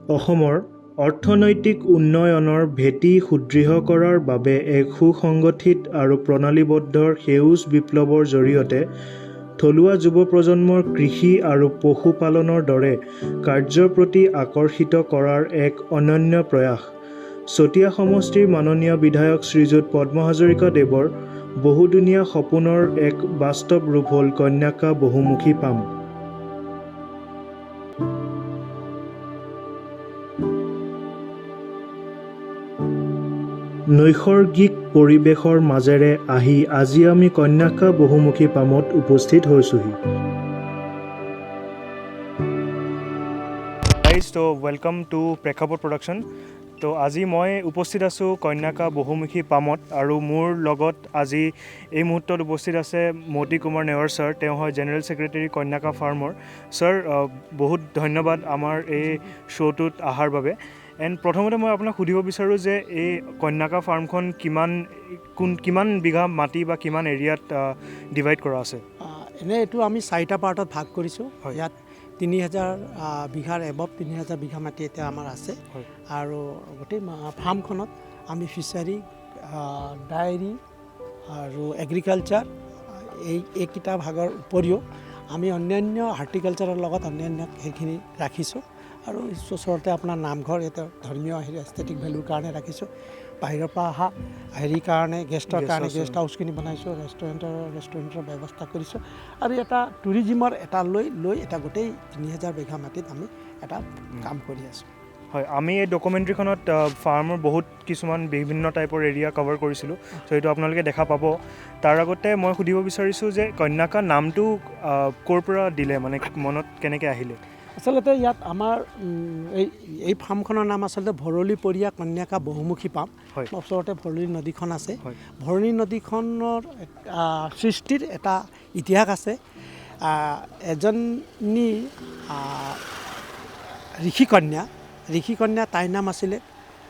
অসমৰ অৰ্থনৈতিক উন্নয়নৰ ভেটি সুদৃঢ় কৰাৰ বাবে এক সুসংগঠিত আৰু প্ৰণালীবদ্ধ সেউজ বিপ্লৱৰ জৰিয়তে থলুৱা যুৱ প্ৰজন্মৰ কৃষি আৰু পশুপালনৰ দৰে কাৰ্যৰ প্ৰতি আকৰ্ষিত কৰাৰ এক অনন্য প্ৰয়াস। চতিয়া সমষ্টিৰ মাননীয় বিধায়ক শ্ৰীযুত পদ্ম হাজৰিকাদেৱৰ বহুদিনীয়া সপোনৰ এক বাস্তৱ ৰূপ হ'ল কন্যাকা বহুমুখী পাম। নৈসৰ্গিক পৰিৱেশৰ মাজেৰে আহি আজি আমি কন্যাকা বহুমুখী পামত উপস্থিত হৈছোহি। তো ৱেলকাম টু প্ৰেক্ষাপট প্ৰডাকশ্যন। তো আজি মই উপস্থিত আছোঁ কন্যাকা বহুমুখী পামত আৰু মোৰ লগত আজি এই মুহূৰ্তত উপস্থিত আছে মতি কুমাৰ নেৱাৰ ছাৰ। তেওঁ হয় জেনেৰেল ছেক্ৰেটেৰী কন্যাকা ফাৰ্মৰ। ছাৰ, বহুত ধন্যবাদ আমাৰ এই শ্ব'টোত অহাৰ বাবে। এণ্ড প্ৰথমতে মই আপোনাক সুধিব বিচাৰোঁ যে এই কন্যাকা ফাৰ্মখন কিমান বিঘা মাটি বা কিমান এৰিয়াত ডিভাইড কৰা আছে? এনেই এইটো আমি 4টা পাৰ্টত ভাগ কৰিছোঁ। ইয়াত 3000 বিঘাৰ এবভ 3000 বিঘা মাটি এতিয়া আমাৰ আছে। আৰু গোটেই ফাৰ্মখনত আমি ফিচাৰী, ডায়েৰী আৰু এগ্ৰিকালচাৰ এইকেইটা ভাগৰ উপৰিও আমি অন্যান্য হৰ্টিকালচাৰৰ লগত অন্যান্য সেইখিনি ৰাখিছোঁ। আৰু ওচৰতে আপোনাৰ নামঘৰ, এটা ধৰ্মীয় এস্থেটিক ভেলুৰ কাৰণে ৰাখিছোঁ। বাহিৰৰ পৰা অহা হেৰিৰ কাৰণে গেষ্টৰ কাৰণে গেষ্ট হাউচখিনি বনাইছোঁ, ৰেষ্টুৰেণ্টৰ ব্যৱস্থা কৰিছোঁ। আৰু এটা টুৰিজিমৰ এটা লৈ এটা গোটেই 3000 বিঘা মাটিত আমি এটা কাম কৰি আছোঁ। হয়, আমি এই ডকুমেণ্টৰীখনত ফাৰ্মৰ বহুত কিছুমান বিভিন্ন টাইপৰ এৰিয়া কভাৰ কৰিছিলোঁ। চ' এইটো আপোনালোকে দেখা পাব। তাৰ আগতে মই সুধিব বিচাৰিছোঁ যে কন্যাকা নামটো ক'ৰ পৰা দিলে, মানে মনত কেনেকৈ আহিলে? আচলতে ইয়াত আমাৰ এই ফাৰ্মখনৰ নাম আচলতে ভৰলীপৰীয়া কন্যাকা বহুমুখী পাম। ওচৰতে ভৰলী নদীখন আছে। ভৰলী নদীখনৰ সৃষ্টিৰ এটা ইতিহাস আছে। এজনী ঋষিকন্যা তাইৰ নাম আছিলে,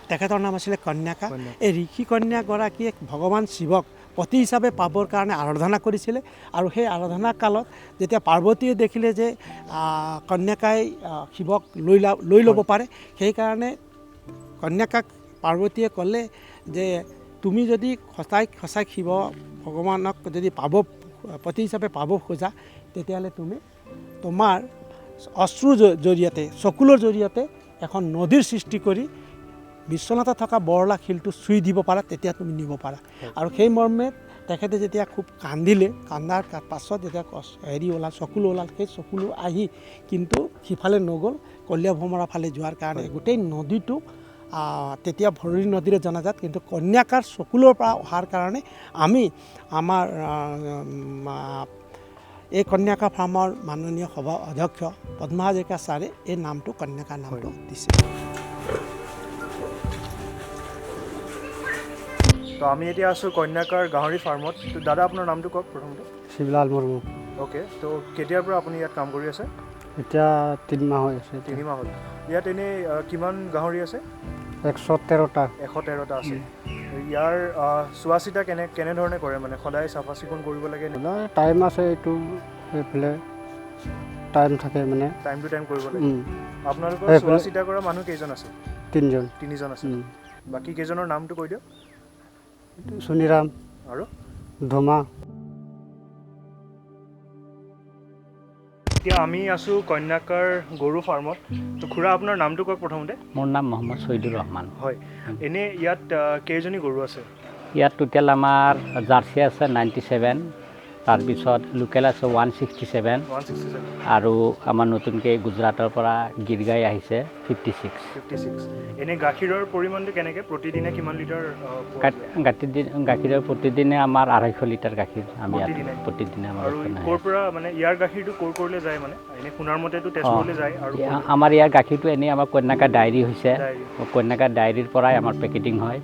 তেখেতৰ নাম আছিলে কন্যাকা। এই ঋষিকন্যাগৰাকীয়ে ভগৱান শিৱক পতি হিচাপে পাবৰ কাৰণে আৰাধনা কৰিছিলে। আৰু সেই আৰাধনা কালত যেতিয়া পাৰ্বতীয়ে দেখিলে যে কন্যাকাই শিৱক লৈ ল'ব পাৰে, সেইকাৰণে কন্যাকাক পাৰ্বতীয়ে ক'লে যে তুমি যদি সঁচাই শিৱ ভগৱানক যদি পতি হিচাপে পাব খোজা, তেতিয়াহ'লে তুমি তোমাৰ অশ্ৰুৰ জৰিয়তে, চকুলৰ জৰিয়তে এখন নদীৰ সৃষ্টি কৰি বিশ্বনাথত থকা বৰলা শিলটো চুই দিব পাৰা, তেতিয়া তুমি নিব পাৰা। আৰু সেই মৰ্মে তেখেতে যেতিয়া খুব কান্দাৰ পাছত যেতিয়া চকুলো ওলাল, সেই চকুলো আহি কিন্তু সিফালে নগ'ল, কলীয়া ভোমৰা ফালে যোৱাৰ কাৰণে গোটেই নদীটো তেতিয়া ভৰলী নদীৰে জনাজাত। কিন্তু কন্যাকাৰ চকুলৰ পৰা অহাৰ কাৰণে আমি আমাৰ এই কন্যাকা ফাৰ্মৰ মাননীয় সভা অধ্যক্ষ পদ্ম হাজৰিকা ছাৰে এই নামটো কন্যাকা নামটো দিছে। তো আমি এতিয়া আছোঁ কন্যাকাৰ গাহৰি ফাৰ্মত। তো দাদা, আপোনাৰ নামটো কওক প্ৰথমতে। শিৱলাল মুৰ্মু। অ'কে, তো কেতিয়াৰ পৰা আপুনি ইয়াত কাম কৰি আছে? এতিয়া 3 মাহ হৈ আছে। 3 মাহ হ'ল। ইয়াত এনেই কিমান গাহৰি আছে? 113টা। 113টা আছে। ইয়াৰ চোৱা চিতা কেনেধৰণে কৰে, মানে সদায় চাফা চিকুণ কৰিব লাগে? টাইম আছে, এইটো সেইফালে টাইম থাকে, মানে টাইম টু টাইম কৰিব লাগে। আপোনালোকৰ চোৱা চিতা কৰা মানুহ কেইজন আছে? 3জন আছে। বাকী কেইজনৰ নামটো কৈ দিয়ক। চুনিৰাম আৰু ধুমা। এতিয়া আমি আছোঁ কন্যাকাৰ গৰু ফাৰ্মত। তো খুৰা, আপোনাৰ নামটো কওক প্ৰথমতে। মোৰ নাম মহম্মদ শহীদুৰ ৰহমান। হয়, এনেই ইয়াত কেইজনী গৰু আছে? ইয়াত টোটেল আমাৰ জাৰ্চি আছে 97, তাৰপিছত লোকেল আছে 167, আৰু আমাৰ নতুনকৈ গুজৰাটৰ পৰা গিৰ গাই আহিছে 56। এনেই গাখীৰৰ পৰিমাণটো কেনেকৈ, প্ৰতিদিনে কিমান লিটাৰ? গাখীৰৰ প্ৰতিদিনে আমাৰ 250 লিটাৰ গাখীৰ আমি প্ৰতিদিনে আমাৰ। আৰু ক'ৰ পৰা, মানে ইয়াৰ গাখীৰটো ক'ৰলৈ যায়? মানে এনেই শুনাৰ মতেতো তেজপুৰলৈ যায়। আৰু আমাৰ ইয়াৰ গাখীৰটো এনেই আমাৰ কন্যাকা ডায়েৰী হৈছে। কন্যাকা ডায়েৰীৰ পৰাই আমাৰ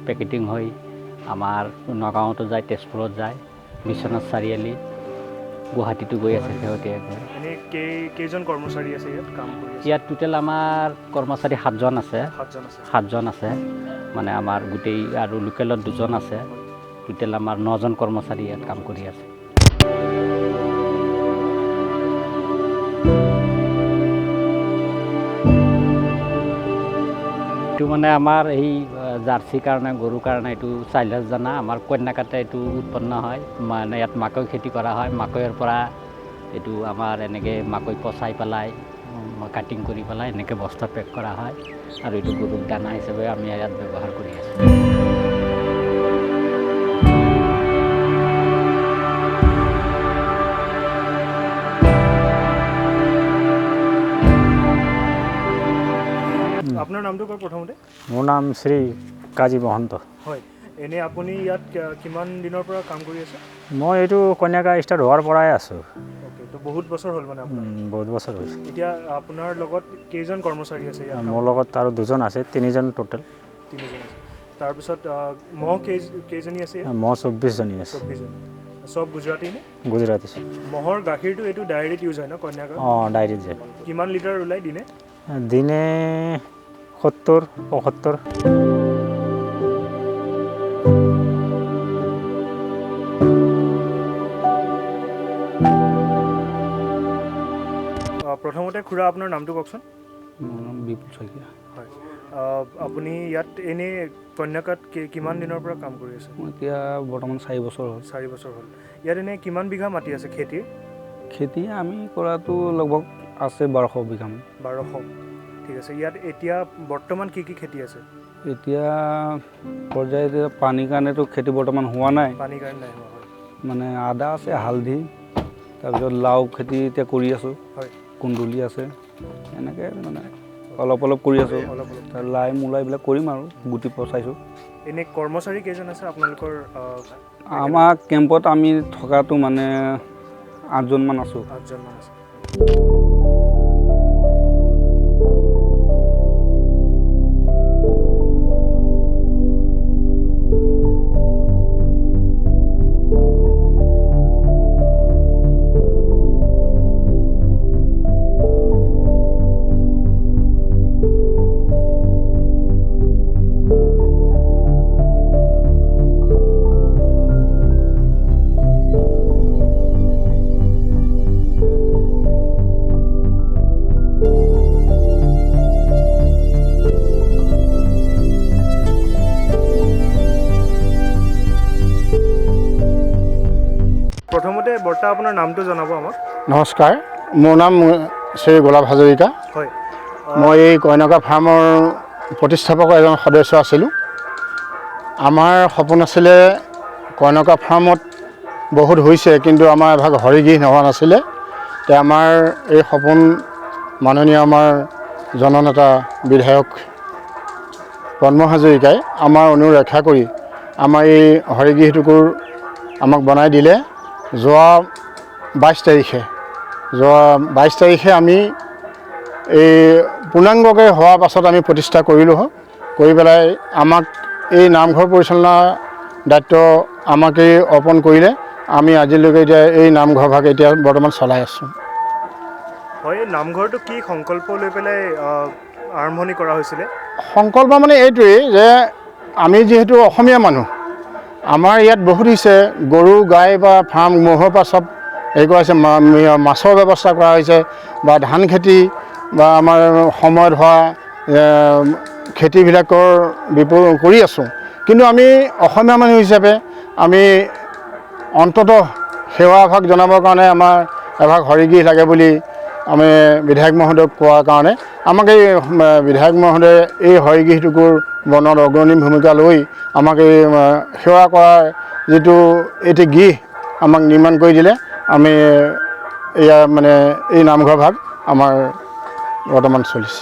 পেকেটিং হৈ আমাৰ নগাঁৱতো যায়, তেজপুৰত যায়, বিশ্বনাথ চাৰিআলি, গুৱাহাটীতো গৈ আছে শেহতীয়াকৈ। এনেই কেইজন কৰ্মচাৰী আছে ইয়াত কাম কৰি আছে? ইয়াত টোটেল আমাৰ কৰ্মচাৰী 7জন আছে। 7জন আছে, মানে আমাৰ গোটেই, আৰু লোকেলত 2জন আছে। টোটেল আমাৰ 9জন কৰ্মচাৰী ইয়াত কাম কৰি আছে। এইটো মানে আমাৰ এই জাৰ্চিৰ কাৰণে গৰুৰ কাৰণে এইটো চাইলাছ দানা আমাৰ কন্যাকাতে এইটো উৎপন্ন হয় মানে ইয়াত মাকৈ খেতি কৰা হয় মাকৈৰ পৰা এইটো আমাৰ এনেকৈ মাকৈ পচাই পেলাই কাটিং কৰি পেলাই এনেকৈ বস্তা পেক কৰা হয় আৰু এইটো গৰুক দানা হিচাপে আমি ইয়াত ব্যৱহাৰ কৰি আছোঁ। আপোনাৰ নামটো কওক প্ৰথমতে। মোৰ নাম শ্ৰী কাজী মহন্ত। হয়, এনেই আপুনি ইয়াত কিমান দিনৰ পৰা কাম কৰি আছে? মই এইটো কন্যাকা ষ্টাৰ্ট হোৱাৰ পৰাই আছোঁ। অ'কে, তো বহুত বছৰ হ'ল মানে আপোনাৰ? বহুত বছৰ হৈছে। এতিয়া আপোনাৰ লগত কেইজন কৰ্মচাৰী আছে ইয়াত? মোৰ লগত আৰু দুজন আছে, তিনিজন টোটেল। তিনিজন আছে। তাৰপিছত মহ কেইজনী আছে? মহ 24জনী আছে। 24জনী। চব গুজৰাটী নে? গুজৰাটী। মহৰ গাখীৰটো এইটো ডায়েৰীত ইউজ হয় ন কন্যাকা? অঁ, ডায়েৰীত যায়। কিমান লিটাৰ ওলাই দিনে? দিনে 70-75। প্ৰথমতে খুৰা আপোনাৰ নামটো কওকচোন। মোৰ নাম বিপুল শইকীয়া। হয়, আপুনি ইয়াত এনেই কন্যাকাত কিমান দিনৰ পৰা কাম কৰি আছে? মই এতিয়া বৰ্তমান 4 বছৰ হ'ল। 4 বছৰ হ'ল। ইয়াত এনেই কিমান বিঘা মাটি আছে খেতিৰ? খেতি আমি কৰাটো লগভগ আছে 1200 বিঘামান। 1200। ঠিক আছে। ইয়াত এতিয়া বৰ্তমান কি কি খেতি আছে? এতিয়া পৰ্যায়ত পানীৰ কাৰণেতো খেতি বৰ্তমান হোৱা নাই, পানীৰ কাৰণে নাই হোৱা। হয়, মানে আদা আছে, হালধি, তাৰপিছত লাও খেতি এতিয়া কৰি আছোঁ, হয়, কুন্দুলি আছে, এনেকৈ মানে অলপ অলপ কৰি আছোঁ। অলপ অলপ। তাৰ লাই মূলা এইবিলাক কৰিম আৰু গুটি পচাইছোঁ। এনেই কৰ্মচাৰী কেইজন আছে আপোনালোকৰ? আমাৰ কেম্পত আমি থকাটো মানে 8জনমান আছোঁ। 8জনমান আছে। প্ৰথমতে বৰ্তা আপোনাৰ নামটো জনাব আমাক। নমস্কাৰ, মোৰ নাম শ্ৰী গোলাপ হাজৰিকা। হয়, মই এই কন্যাকা ফাৰ্মৰ প্ৰতিষ্ঠাপকৰ এজন সদস্য আছিলোঁ। আমাৰ সপোন আছিলে কন্যাকা ফাৰ্মত বহুত হৈছে, কিন্তু আমাৰ এভাগ হৰিগৃহ হোৱা নাছিলে। এতিয়া আমাৰ এই সপোন মাননীয় আমাৰ জননেতা বিধায়ক পদ্ম হাজৰিকাই আমাৰ অনুৰোধ ৰক্ষা কৰি আমাৰ এই হৰিগৃহটুকুৰ আমাক বনাই দিলে। যোৱা 22 তাৰিখে আমি এই পূৰ্ণাংগকৈ হোৱাৰ পাছত আমি প্ৰতিষ্ঠা কৰিলোঁ। কৰি পেলাই আমাক এই নামঘৰ পৰিচালনা দায়িত্ব আমাকেই অৰ্পণ কৰিলে। আমি আজিলৈকে এতিয়া এই নামঘৰ ভাগ এতিয়া বৰ্তমান চলাই আছোঁ। হয়, নামঘৰটো কি সংকল্প লৈ পেলাই আৰম্ভণি কৰা হৈছিলে? সংকল্প মানে এইটোৱেই যে আমি যিহেতু অসমীয়া মানুহ, আমাৰ ইয়াত বহুত হৈছে গৰু গাই বা ফাৰ্ম ম'হৰ পৰা চব হেৰি কৰা হৈছে, মাছৰ ব্যৱস্থা কৰা হৈছে বা ধান খেতি বা আমাৰ সময়ত হোৱা খেতিবিলাকৰ কৰি আছোঁ। কিন্তু আমি অসমীয়া মানুহ হিচাপে আমি অন্ততঃ সেৱা এভাগ জনাবৰ কাৰণে আমাৰ এভাগ হৰিগৃহ লাগে বুলি আমি বিধায়ক মহোদয়ক কোৱাৰ কাৰণে আমাক এই বিধায়ক মহোদয়ে এই হৰিগৃহটুকুৰ বনত অগ্ৰণী ভূমিকা লৈ আমাক এই সেৱা কৰাৰ যিটো এটি গৃহ আমাক নিৰ্মাণ কৰি দিলে। আমি এয়া মানে এই নামঘৰ ভাগ আমাৰ বৰ্তমান চলিছে।